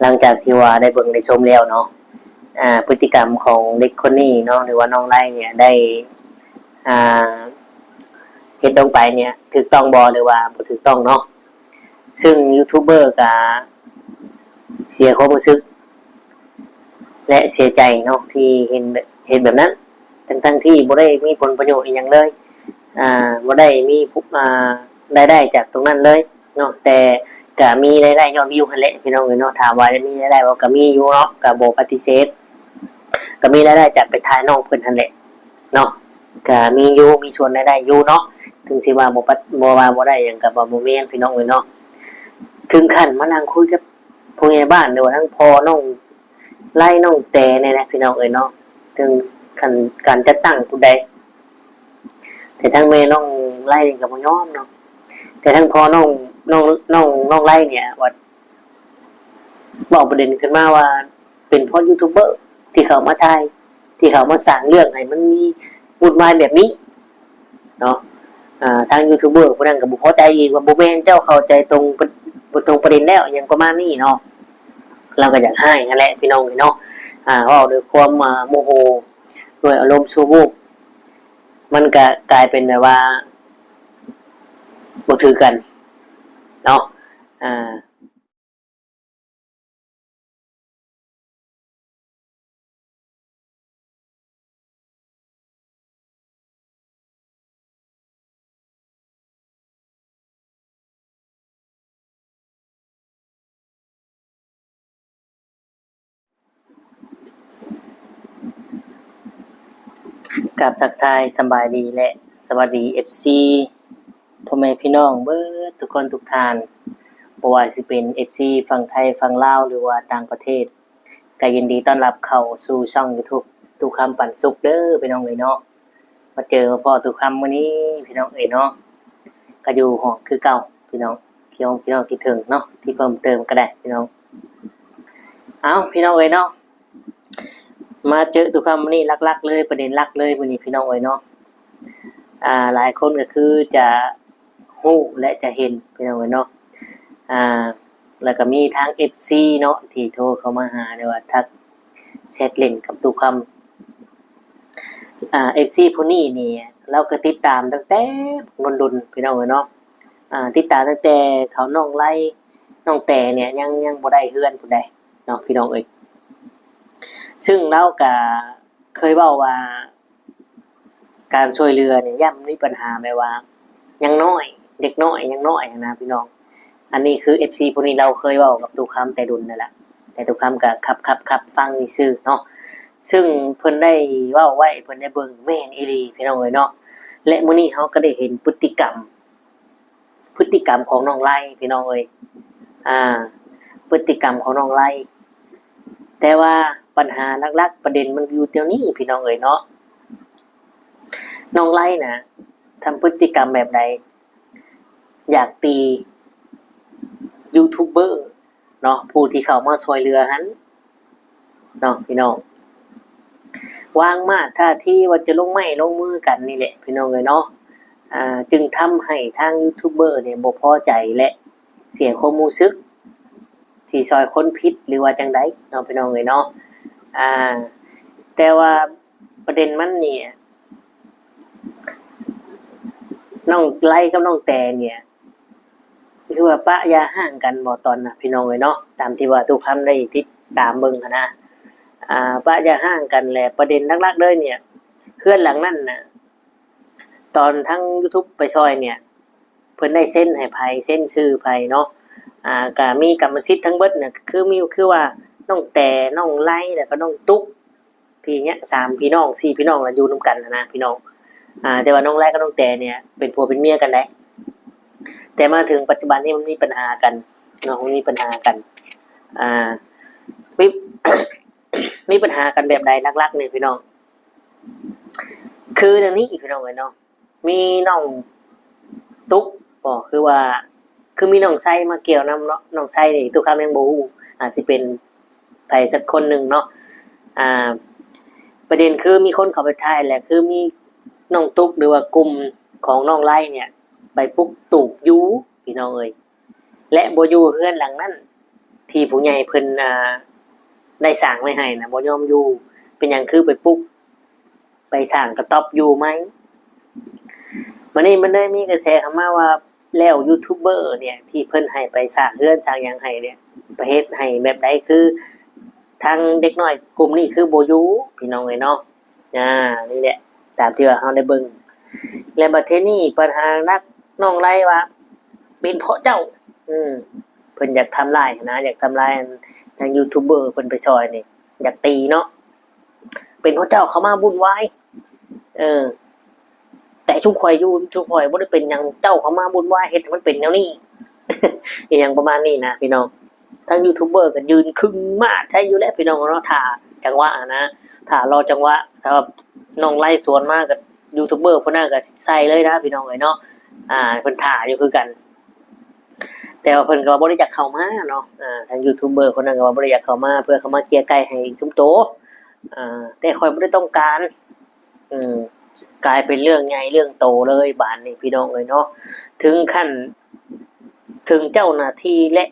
หลังจากที่ว่าได้เบิ่งได้ชมแล้วเนาะพฤติกรรมของเด็กคนนี้เนาะหรือว่าน้องไล่เนี่ยได้อ่าเฮ็ดลงไปเนี่ยถูกต้องบ่หรือว่าบ่ถูกต้องเนาะซึ่งยูทูบเบอร์ก็เสียความรู้สึกและเสียใจเนาะที่เห็นแบบนั้นทั้งที่บ่ได้มีผลประโยชน์อีหยังเลยบ่ได้มีรายได้จากตรงนั้นเลยเนาะแต่ก็มีรายได้ยอดวิวหั่นแหละพี่น้องเอ้ยเนาะถามว่ามีรายได้บ่ก็มีอยู่เนาะก็บ่ปฏิเสธก็มีรายได้จากไปถ่ายน้องเพิ่นหั่นแหละเนาะก็มีอยู่มีส่วนรายได้อยู่เนาะถึงสิว่าบ่ว่าบ่ได้หยังก็บ่แม่นพี่น้องเอ้ยเนาะถึงขั้นมานั่งคุยกับผู้ใหญ่บ้านหรือว่าทั้งพ่อน้องไล่น้องแต่เนี่ยนะพี่น้องเอ้ยเนาะถึงขั้นการจัดตั้งผู้ใดแต่ทั้งแม่น้องไล่ก็บ่ยอมเนาะแต่ทั้งพ่อน้องไล่เนี่ยว่าบอกประเด็นขึ้นมาว่าเป็นเพราะยูทูบเบอร์ที่เขามาถ่ายที่เขามาสร้างเรื่องให้มันมีวุ่นวายแบบนี้เนาะทางยูทูบเบอร์ผู้นั้นก็บ่พอใจอีกว่าบ่แม่นเจ้าเข้าใจตรงประเด็นแล้วอย่างประมาณนี้เนาะเราก็อยากให้นั่นแหละพี่น้องเนาะว่าด้วยความโมโหด้วยอารมณ์ชั่ววูบมันก็กลายเป็นแบบว่าบ่ถือกันเนาะกับทักทายสบายดีและสวัสดี FC พ่อแม่พี่น้องเบิดทุกคนทุกท่านบ่ว่าสิเป็น FC ฝั่งไทยฝั่งลาวหรือว่าต่างประเทศก็ยินดีต้อนรับเข้าสู่ช่อง YouTube ตุกคำปันสุขเด้อพี่น้องเอ้ยเนาะมาเจอพ่อตุกคำมื้อนี้พี่น้องเอ้ยเนาะก็อยู่ห้องคือเก่าพี่น้องพี่น้องคิดถึงเนาะที่เพิ่มเติมก็ได้พี่น้องพี่น้องเอ้ยเนาะมาเจอตุกคำมื้อนี้หลักๆเลยประเด็นหลักเลยมื้อนี้พี่น้องเอ้ยเนาะหลายคนก็คือจะฮู้และจะเห็นพี่น้องเอ้ยเนาะแล้วก็มีทาง FC เนาะที่โทรเข้ามาหาหรือว่าทักแชทเล่นกับตุกคำFC ผู้นี้นี่เราก็ติดตามตั้งแต่ดนๆพี่น้องเอ้ยเนาะติดตามตั้งแต่เขาน้องไล่น้องแต่เนี่ยยังบ่ได้เฮือนผู้ใดเนาะพี่น้องเอ้ยซึ่งเราก็เคยเว้าว่าการช่วยเหลือเนี่ยย่ำมีปัญหาแม้ว่ายังน้อยเด็กน้อยยังน้อยนะพี่น้องอันนี้คือ FC ผู้นี้เราเคยเว้ากับตุกคำแต่ดุลนั่นแหละแต่ตุกคำก็ครับฟังซื่อเนาะซึ่งเพิ่นได้เว้าไว้เพิ่นได้เบิ่งแม่นอีหลีพี่น้องเอ้ยเนาะและมื้อนี้เฮาก็ได้เห็นพฤติกรรมของน้องไล่พี่น้องเอ้ยพฤติกรรมของน้องไล่แต่ว่าปัญหาหลักๆประเด็นมันอยู่ตรงนี้พี่น้องเอ้ยเนาะน้องไล่นะทำพฤติกรรมแบบใดอยากตียูทูบเบอร์เนาะผู้ที่เข้ามาช่วยเหลือหันเนาะพี่น้องวางมาท่าที่ว่าจะลงไม้ลงมือกันนี่แหละพี่น้องเอ้ยเนาะจึงทำให้ทางยูทูบเบอร์เนี่ยบ่พอใจและเสียความรู้สึกที่ซอยคนผิดหรือว่าจังไดเนาะพี่น้องเอ้ยเนาะแต่ว่าประเด็นมันเนี่ยน้องไล่กับน้องแต่เนี่ยคือว่าปะยาห่างกันบ่ตอนน่ะพี่น้องเอ้ยเนาะตามที่ว่าทุกคำได้ติดตามเบิ่งหั้นนะปะยาห่างกันแหละประเด็นหลักๆเลยเนี่ยเฮือนหลังนั้นน่ะตอนทั้ง YouTube ไปซอยเนี่ยเพิ่นได้เซ็นให้ไผเซ็นชื่อไผเนาะก็มีกรรมสิทธิ์ทั้งเบิดเนี่ยคือว่าน้องแต่น้องไล่แล้วก็น้องตุ๊กที่เนี้ย3พี่น้อง4พี่น้องน่ะอยู่นํกันนะพี่น้องแต่ว่าน้องไล่กับน้องแต่เนี่ยเป็นผัวเป็นเมียกันได้แต่มาถึงปัจจุบันนี้มันมีปัญหากันเนาะมีปัญหากันมี มีปัญหากันแบบใดลักๆเนี่ยพี่น้องคืออย่างนี้อีกพี่น้องเลยเนาะมีน้องตุ๊กบอกคือว่าคือมีน้องไส้มาเกี่ยวน้ำเนาะน้องไส้นี่ตุกคำยังบ่ฮู้สิเป็นไผสักคนหนึ่งเนาะประเด็นคือมีคนเข้าไปถ่ายแหละคือมีน้องตุ๊กหรือว่ากลุ่มของน้องไล่เนี่ยไปปลุกตูบยูพี่น้องเอ้ยและบ่อยู่เฮือนหลังนั้น ที่ผู้ใหญ่เพิ่นได้สร้างไว้ให้นะบ่ยอมอยู่เป็นหยังคือไปปลุกไปสร้างกระต๊อบอยู่ไหมมันนี่มันได้มีกระแสเข้ามาว่าแล้วยูทูบเบอร์เนี่ยที่เพิ่นให้ไปสร้างเรือนสร้างหยังให้เนี่ยประเฮ็ดให้แบบใดคือทางเด็กน้อยกลุ่มนี้คือบ่อยู่พี่น้องเอ้ยเนาะนี่แหละตามที่ว่าเฮาได้เบิ่งและบัดเทนี้ปัญหานักน้องไล่ว่าเป็นเพราะเจ้าเพิ่นอยากทำลายนะอยากทำลายทางยูทูบเบอร์เพิ่นไปซอยนี่อยากตีเนาะเป็นเพราะเจ้าเข้ามาวุ่นวายแต่ชุมข่อยอยู่ชุมข่อยบ่ได้เป็นหยังเจ้าเข้ามาวุ่นวายเฮ็ดให้มันเป็นแนวนี้ อีหยังประมาณนี้นะพี่น้องทั้งยูทูบเบอร์ก็ยืนครึ่งมาใช่อยู่แล้วพี่น้องเนาะท่าจังหวะนะท่ารอจังหวะสำหรับน้องไล่สวนมากับยูทูบเบอร์เพิ่นน่ะก็ใส่เลยนะพี่น้องเอ้ยเนาะเพิ่นท่าอยู่คือกันแต่ว่าเพิ่นก็บ่ได้อยากเข้ามาเนาะทางยูทูบเบอร์คนนั้นก็ว่าบ่ได้อยากเข้ามาเพื่อเข้ามาเกลี่ยไก่ให้ซุมโตแต่ข่อยบ่ได้ต้องการกลายเป็นเรื่องใหญ่เรื่องโตเลยบาดนี้พี่น้องเอ้ยเนาะถึงขั้นถึงเจ้าหน้าที่และ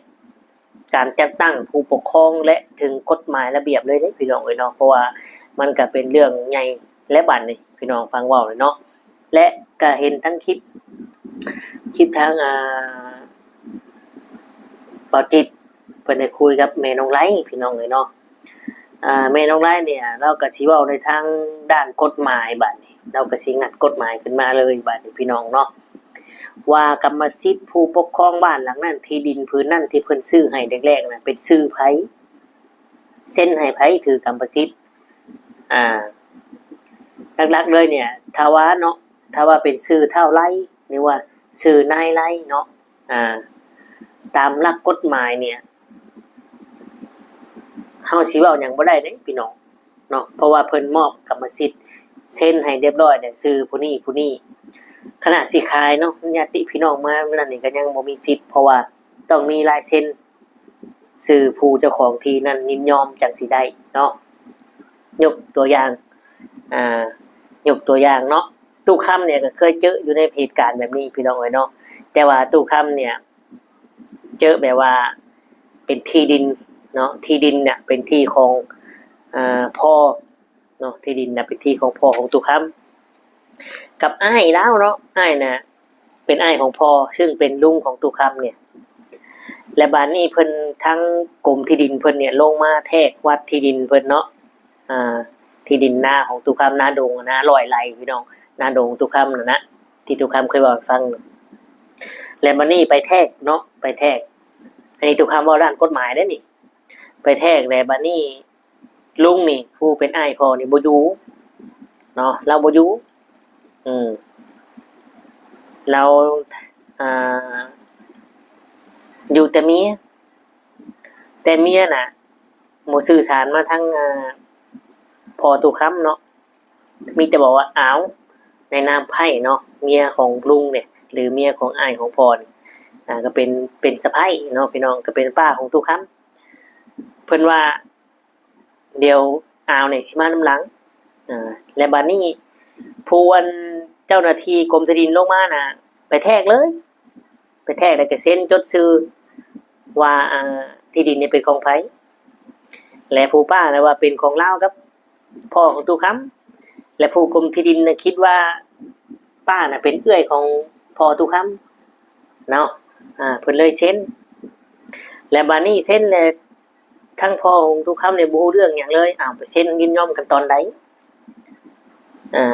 การจัดตั้งผู้ปกครองและถึงกฎหมายระเบียบเลยเด้พี่น้องเอ้ยเนาะเพราะว่ามันก็เป็นเรื่องใหญ่และบาดนี้พี่น้องฟังเว้าเลยเนาะและก็เห็นทั้งคลิปทางเป่าจิตเพิ่นได้คุยกับแม่น้องไลพี่น้องเอ้ยเนาะแม่น้องไลเนี่ยเราก็สิเว้าในทางด้านกฎหมายบัดนี้เราก็สิงัดกฎหมายขึ้นมาเลยบัดนี้พี่น้องเนาะว่ากรรมสิทธิ์ผู้ปกครองบ้านหลังนั้นที่ดินพื้นนั้นที่เพิ่นซื้อให้แรกๆน่ะเป็นชื่อไผเซ็นให้ไผถือกรรมสิทธิ์หลักๆเลยเนี่ยถ้าว่าเนาะถ้าว่าเป็นชื่อเท่าไรหรือว่าชื่อนายไรเนาะตามหลักกฎหมายเนี่ยเฮาสิเว้าหยังบ่ได้เด้พี่น้องเนาะเพราะว่าเพิ่นมอบกรรมสิทธิ์เซ็นให้เรียบร้อยเนี่ยชื่อผู้นี้ขณะสิขายเนาะญาติพี่น้องมานั่นนี่ก็ยังบ่มีสิทธิ์เพราะว่าต้องมีลายเซ็นชื่อผู้เจ้าของที่นั่นยินยอมจังสิได้เนาะยกตัวอย่างเนาะตู้ค่ำเนี่ยก็เคยเจออยู่ในเหตุการณ์แบบนี้พี่น้องเอ้ยเนาะแต่ว่าตู้ค่ำเนี่ยเจอแบบว่าเป็นที่ดินเนาะที่ดินเนี่ยเป็นที่ของพ่อเนาะที่ดินน่ะเป็นที่ของพ่อของตู้ค่ำกับอ้ายแล้วเนาะอ้ายน่ะเป็นอ้ายของพ่อซึ่งเป็นลุงของตู้ค่ำเนี่ยและบัดนี้เพิ่นทั้งกรมที่ดินเพิ่นเนี่ยลงมาแทกวัดที่ดินเพิ่นเนาะที่ดินนาของตู้ค่ำนาดงนะ100 ไร่พี่น้องนาดงตู้ค่ำนะที่ตู้ค่ำเคยบอกฟังและบัดนี้ไปแทกเนาะไปแทกอันนี้ตู้ค่ำว่าด้านกฎหมายได้นี่ไปแทกและบัดนี้ลุงนี่ผู้เป็นอ้ายพ่อนี่บ่อยู่เนาะเราบ่อยู่เราอยู่แต่เมียน่ะบ่สื่อสารมาทั้งพ่อตู้ค้ำเนาะมีแต่บอกว่าอ้าวในนามไพ่เนาะเมียของลุงเนี่ยหรือเมียของอ้ายของพ่อก็เป็นสะใภ้เนาะพี่น้องก็เป็นป้าของตู้ค้ำเพิ่นว่าเดี๋ยวอ้าวเนี่ยสิมานำหลังและบัดนี้ผู้วันเจ้าหน้าที่กรมที่ดินลงมาน่ะไปแทกเลยไปแทกแล้วก็เซ็นจดชื่อว่าที่ดินนี่เป็นของไผและผู้ป้านะว่าเป็นของเรากับพ่อของตู้ค้ำและผู้กรมที่ดินน่ะคิดว่าป้าน่ะเป็นเอื้อยของพ่อตู้ค้ำเนาะเพิ่นเลยเซ็นและบัดนี้เซ็นแล้วทั้งพ่อของตู้ค้ำเนี่ยบ่รู้เรื่องหยังเลยไปเซ็นยินยอมกันตอนใด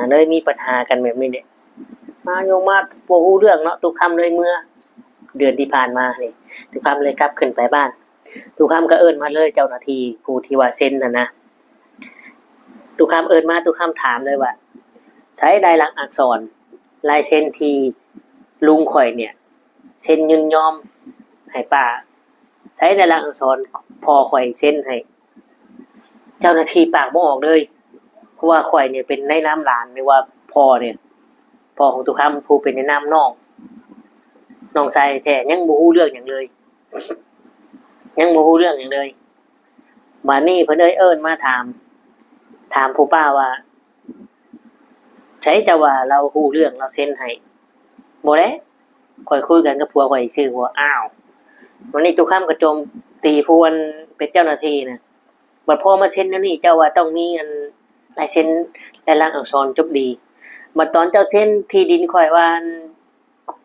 เลยมีปัญหากันแบบนี้เนี่ยมาโยงมาบ่รู้เรื่องเนาะตู้ค้ำเลยเมื่อเดือนที่ผ่านมานี่ตู้ค้ำเลยกลับขึ้นไปบ้านตู้ค้ำก็เอิ้นมาเลยเจ้าหน้าที่ผู้ที่ว่าเซ็นนะตู้ค้ำเอิ้นมาตู้ค้ำถามเลยว่าใช้ลายลักษณ์อักษรลายเซ็นที่ลุงข่อยเนี่ยเซ็นยินยอมให้ป้าใช้ลายลักษณ์อักษรพ่อข่อยเซ็นให้เจ้าหน้าที่ปากบ่ออกเลยเพราะว่าข่อยเนี่ยเป็นในนามหลานหรือว่าพ่อของตู้ค้ำผู้เป็นในนามน้องชายแท้ยังบ่รู้เรื่องหยังเลยบัดนี้เพิ่นเอิ้นมาถามผู้ป้าว่าใช้แต่ว่าเรารู้เรื่องเราเซ็นให้บ่ได้ข่อยคุยกันกับผัวข่อยซื่อว่าวันนี้ตู้ค้ำก็โจมตี ตีพวนเป็นเจ้าหน้าที่นะบัดพอมาเซ็นนั่นนี่เจ้าว่าต้องมีอันลายเซ็นลายลักษณ์อักษรจบดีบัดตอนเจ้าเซ็นที่ดินข่อยว่า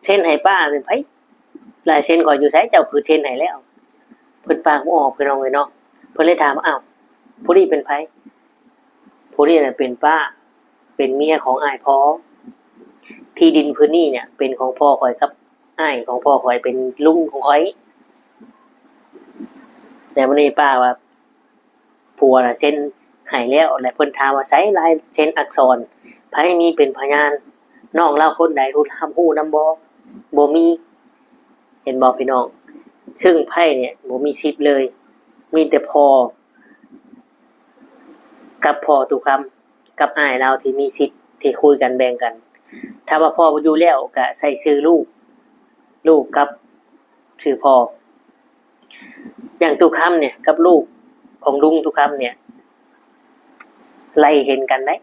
เซ็นให้ป้าเป็นไผลายเซ็นข่อยอยู่ไสเจ้าคือเซ็นให้แล้วเพิ่นปากบ่ออกเพิ่นเอาไว้เนาะเพิ่นเลยถามอ้าวผู้นี้เป็นไผผู้นี้น่ะเป็นป้าเป็นเมียของอ้ายพ่อที่ดินพื้นนี้เนี่ยเป็นของพ่อข่อยกับอ้ายของพ่อข่อยเป็นลุงของข่อยแต่มื้อนี้ป้าว่าผัวน่ะเซ็นให้แล้วและเพิ่นถามว่าไสลายเซ็นอักษรไผมีเป็นพยานน้องเราคนใดฮู้นำบ่มีเห็นบ่พี่น้องซึ่งไผเนี่ยบ่มีสิทธิ์เลยมีแต่พ่อกับพ่อตุคำกับอ้ายเราที่มีสิทธิ์ที่คุยกันแบ่งกันถ้าว่าพ่อบ่อยู่แล้วก็ใส่ชื่อลูกกับชื่อพ่ออย่างตุคำเนี่ยกับลูกของลุงตุคำเนี่ยไล่เห็นกันได้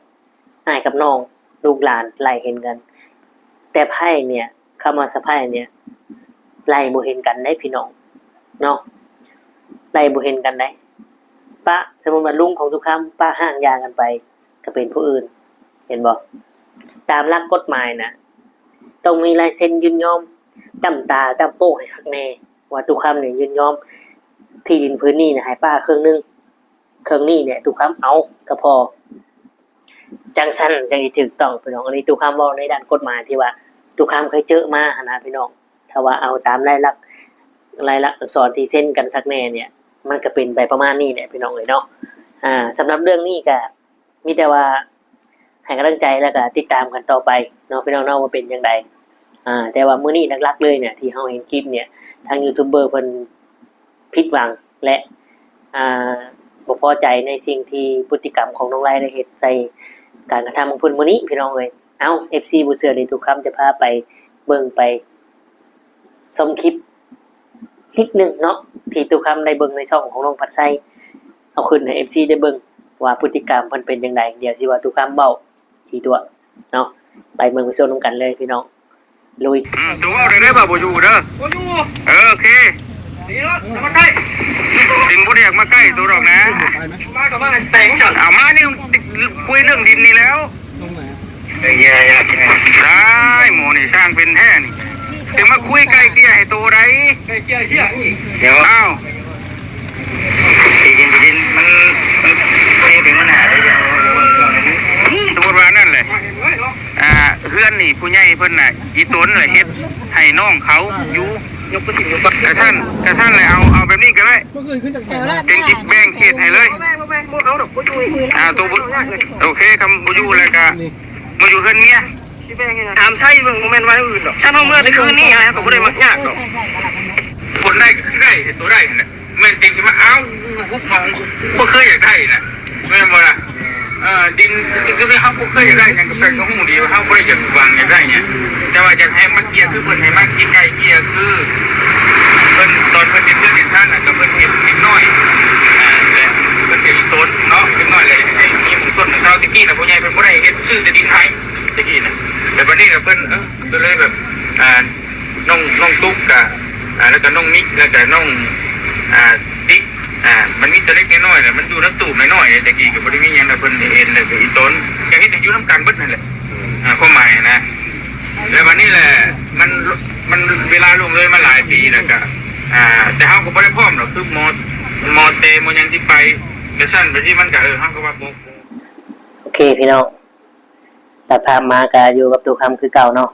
อ้ายกับน้องลูกหลานไล่เห็นกันแต่ไพ่เนี่ยคำว่าสะไพ่เนี่ยไล่บ่เห็นกันได้พี่น้องเนาะไล่บ่เห็นกันได้ป้าสมมุติว่าลุงของทุกคำป้าห่างยากันไปก็เป็นผู้อื่นเห็นบ่ตามหลักกฎหมายนะต้องมีลายเซ็นยินยอมจำตาจำโป้ให้คักแน่ว่าทุกคำเนี่ยยินยอมที่ดินพื้นนี้นะให้ป้าครึ่งนึงครึ่งนี้เนี่ยทุกคำเอาก็พอจังซั่นจังสิถูกต้องพี่น้องอันนี้ทุกคำเว้าในด้านกฎหมายที่ว่าทุกคำเคยเจอมาหั่นนะพี่น้องถ้าว่าเอาตามลายลักษณ์อักษรที่เซ็นกันคักแน่เนี่ยมันก็เป็นไปประมาณนี้แหละพี่น้องเนาะสำหรับเรื่องนี้ก็มีแต่ว่าให้กำลังใจแล้วก็ติดตามกันต่อไปเนาะพี่น้องเนาะว่าเป็นจังไดแต่ว่ามื้อนี้หลักๆเลยเนี่ยที่เฮาเห็นคลิปเนี่ยทางยูทูบเบอร์เพิ่นผิดหวังและบ่พอใจในสิ่งที่พฤติกรรมของน้องไร่ได้เฮ็ดใจการกระทำของเพิ่นมื้อนี้พี่น้องเอ้ยเอ้า FC บ่เชื่อเลยทุกคำจะพาไปเบิ่งไปชมคลิปนิดนึงเนาะที่ทุกคำได้เบิ่งในช่องของน้องผัดไส้เอาขึ้นให้ FC ได้เบิ่งว่าพฤติกรรมเพิ่นเป็นจังไดเดี๋ยวสิว่าทุกคำเว้าสิตัวเนาะไปเบิ่งไปชมนำกันเลยพี่น้องลุยตัวเอาได้บ่อยู่เด้อบ่อยู่โอเคดีแล้วมาใกล้ดินบ่ได้อยากมาใกล้ตัวดอกนะมาก็มาแต่งจังเอามานี่คุยเรื่องดินนี่แล้วได้หมูนี่สร้างเป็นแท้นี่จะมาคุยใกล้เกลี่ยให้ตัวใดใกล้เกลี่ยเหี้ยเดี๋ยวอ้าวดินมันเป็นปัญหาได้ยังสมมติว่านั่นเลยเพื่อนนี่ผู้ใหญ่เพิ่นน่ะอีต้นเลยเฮ็ดให้น้องเขาอยู่กระชั้นเลยเอาแบบนี้ก็ได้เป็นคิดแบ่งเขตให้เลยตัวโอเคคำบุยูเลยก็มาอยู่เพื่อนเมียถามใช่เบิ่งโมเมนต์ไว้อื่นหรอกฉันเอาเมื่อในคืนนี้ฮะผมก็เลยมักยากหรอกคนได้ก็ได้ตัวได้เนี่ยแม่นจริงใช่ไหมเอ้าคุกมองก็เคยอยากได้นะไม่ใช่บ่ล่ะดินก็ไม่เขาเคยอยากได้ยังกับแฟนก็หูดีว่าเขาไม่ได้อยากวางอยากได้เนี่ยแต่ว่าจะให้มันเกียร์คือเพิ่นให้มันกินไก่เกียร์คือเพิ่นตอนเพิ่นเป็นเพื่อนในท่านน่ะก็เพิ่นเก็บนิดหน่อยแต่เพิ่นเป็นต้นเนาะเป็นน้อยเลยให้มีมุมต้นของเขาตะกี้น่ะผู้ใหญ่เพิ่นบ่ได้เฮ็ดชื่อจะดินไทยตะกี้น่ะแต่บัดนี้น่ะเพิ่นก็เลยแบบน้องตุ๊กกับแล้วก็น้องนิกแล้วก็น้องติ๊กมันมีตัวเล็กน้อยน่ะมันอยู่น้ำตูบน้อยๆตะกี้ก็บ่ได้มีหยังน่ะเพิ่นเห็นแล้วก็อีต้นก็เฮ็ดอยู่นํกันเบิดนั่นแหละความหมายนะแล้ววันนี้แหละมันเวลาล่วงเลยมาหลายปีแล้วก็แต่เฮาก็บ่ได้พร้อมหรอกคือมอเตมอยังที่ไปแต่สั้นไปที่มันก็เฮาก็ว่าโอเคพี่น้องตัดภาพมาก็อยู่กับตัวคำคือเก่าเนาะ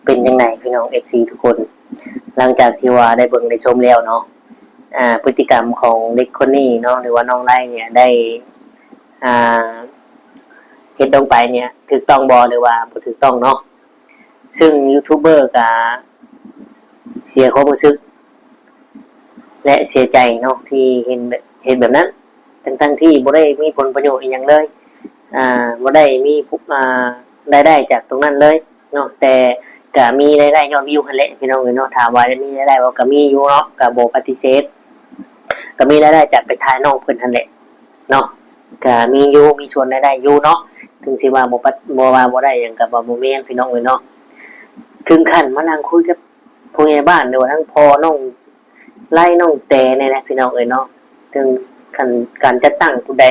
เป็นจังไดพี่น้อง FC ทุกคนหลังจากที่ว่าได้เบิ่งได้ชมแล้วเนาะพฤติกรรมของเด็กคนนี้เนาะหรือว่าน้องไร่เนี่ยได้เฮ็ดลงไปเนี่ยถูกต้องบ่หรือว่าบ่ถูกต้องเนาะซึ่งยูทูบเบอร์ก็เสียความรู้สึกและเสียใจเนาะที่เห็นแบบนั้นทั้งที่บ่ได้มีผลประโยชน์อีหยังเลยบ่ได้มีรายได้จากตรงนั้นเลยเนาะแต่ก็มีรายได้ยอดวิวหั่นแหละพี่น้องเนาะถามว่ามีรายได้บ่ก็มีอยู่เนาะก็บ่ปฏิเสธก็มีรายได้จากไปถ่ายน้องเพิ่นหั่นแหละเนาะก็มีอยู่มีส่วนรายได้อยู่เนาะถึงสิว่าบ่ได้หยังก็บ่แม่นพี่น้องเนาะถึงขั้นมานั่งคุยกับผู้ใหญ่บ้านหรือว่าทั้งพ่อน้อง ไล่น้องแต่เนี่ยนะพี่น้องเอ้ยเนาะถึงการจะตั้งผู้ใด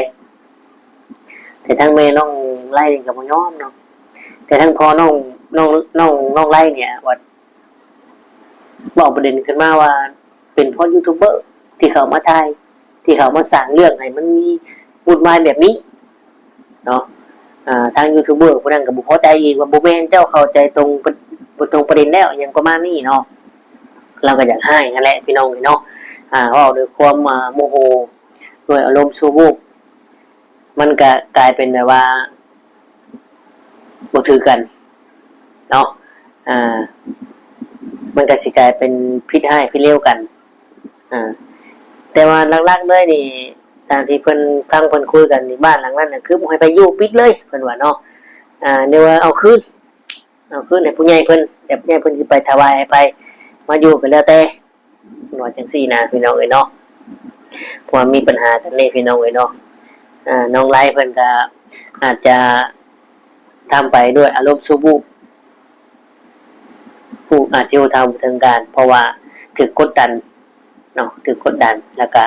แต่ทั้งแม่น้องไล่นี่ก็บ่ยอมเนาะแต่ทั้งพ่อน้องไล่เนี่ยว่าบอกประเด็นขึ้นมาว่าเป็นเพราะยูทูบเบอร์ที่เขามาถ่ายที่เขามาสร้างเรื่องให้มันมีวุ่นวายแบบนี้เนาะทางยูทูบเบอร์ผู้นั้นก็บ่พอใจอีกว่าบ่แม่นเจ้าเข้าใจตรงประเด็นแล้วอย่างประมาณนี้เนาะเราก็อยากให้นั่นแหละพี่น้องเนาะเว้าด้วยความโมโหด้วยอารมณ์ชั่ววูบมันก็กลายเป็นแบบว่าบ่ถือกันเนาะมันก็สิกลายเป็นพิษให้พิษเลวกันแต่ว่าหลักๆเลยนี่ตามที่เพิ่นฟังเพิ่นคุยกันในบ้านหลังนั้นน่ะคือบ่ให้ไปอยู่ปิดเลยเพิ่นว่าเนาะเดี๋ยวว่าเอาคืนให้ผู้ใหญ่เพิ่นแต่ผู้ใหญ่เพิ่นสิไปถวายให้ไปมาอยู่ก็แล้วแต่เพิ่นว่าจังซี่นะพี่น้องเอ้ยเนาะเพราะว่ามีปัญหากันนี่พี่น้องเอ้ยเนาะน้องไลเพิ่นก็อาจจะทำไปด้วยอารมณ์ชั่ววูบผู้อาชีวธรรมถึงการเพราะว่าถูกกดดันเนาะถูกกดดันแล้วก็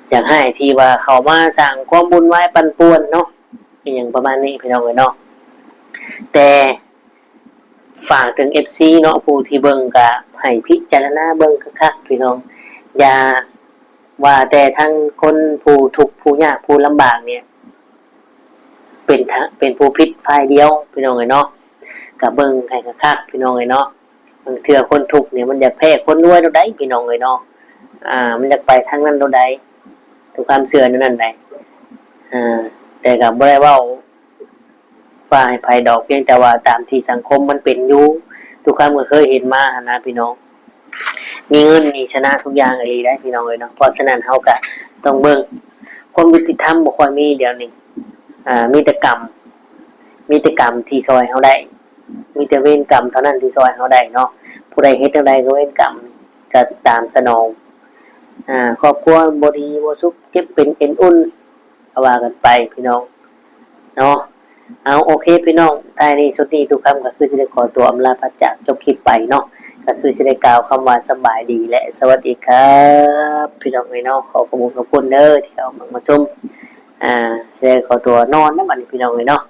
อยากให้ที่ว่าเขามาสร้างความบุญไว้ปันป่วนเนาะอย่างประมาณนี้พี่น้องเอ้ยเนาะแต่ฝากถึง FC เนาะผู้ที่เบิ่งก็ให้พิจารณาเบิ่งคักๆพี่น้องอย่าว่าแต่ทั้งคนผู้ทุกข์ผู้ยากผู้ลำบากเนี่ยเป็นผู้ผิดฝ่ายเดียวพี่น้องเอ้ยเนาะก็เบิ่งให้คักๆพี่น้องเอ้ยเนาะบางเทื่อคนทุกข์เนี่ยมันอยากแพ้คนรวยเท่าใดพี่น้องเอ้ยเนาะมันอยากไปทางนั้นเท่าใดทุกความเชื่อนั่นใดแต่ก็บ่ได้เว้าว่าให้ไผดอกเพียงแต่ว่าตามที่สังคมมันเป็นอยู่ทุกครั้งก็เคยเห็นมาหั่นนะพี่น้องมีเงินนี่ชนะทุกอย่างอีหลีได้พี่น้องเอ้ยเนาะเพราะฉะนั้นเฮาก็ต้องเบิ่งความยุติธรรมบ่ค่อยมีเดี๋ยวนี้มีแต่กรรมที่ซอยเฮาได้มีแต่เวรกรรมเท่านั้นที่ซอยเฮาได้เนาะผู้ใดเฮ็ดจังไดก็เวรกรรมก็ตามสนองครอบครัวบ่ดีบ่สุขเจ็บเป็นเอ็นอุ่นก็ว่ากันไปพี่น้องเนาะเอาโอเคพี่น้องท้ายนี้สุดนี้ทุกคำก็คือสิได้ขอตัวอำลาพระจากจบคลิปไปเนาะก็คือสิได้กล่าวคำว่าสบายดีและสวัสดีครับพี่น้องเนาะขอขอบคุณเด้อที่เข้ามาชมสิได้ขอตัวนอนนะบัดนี้พี่น้องเนาะ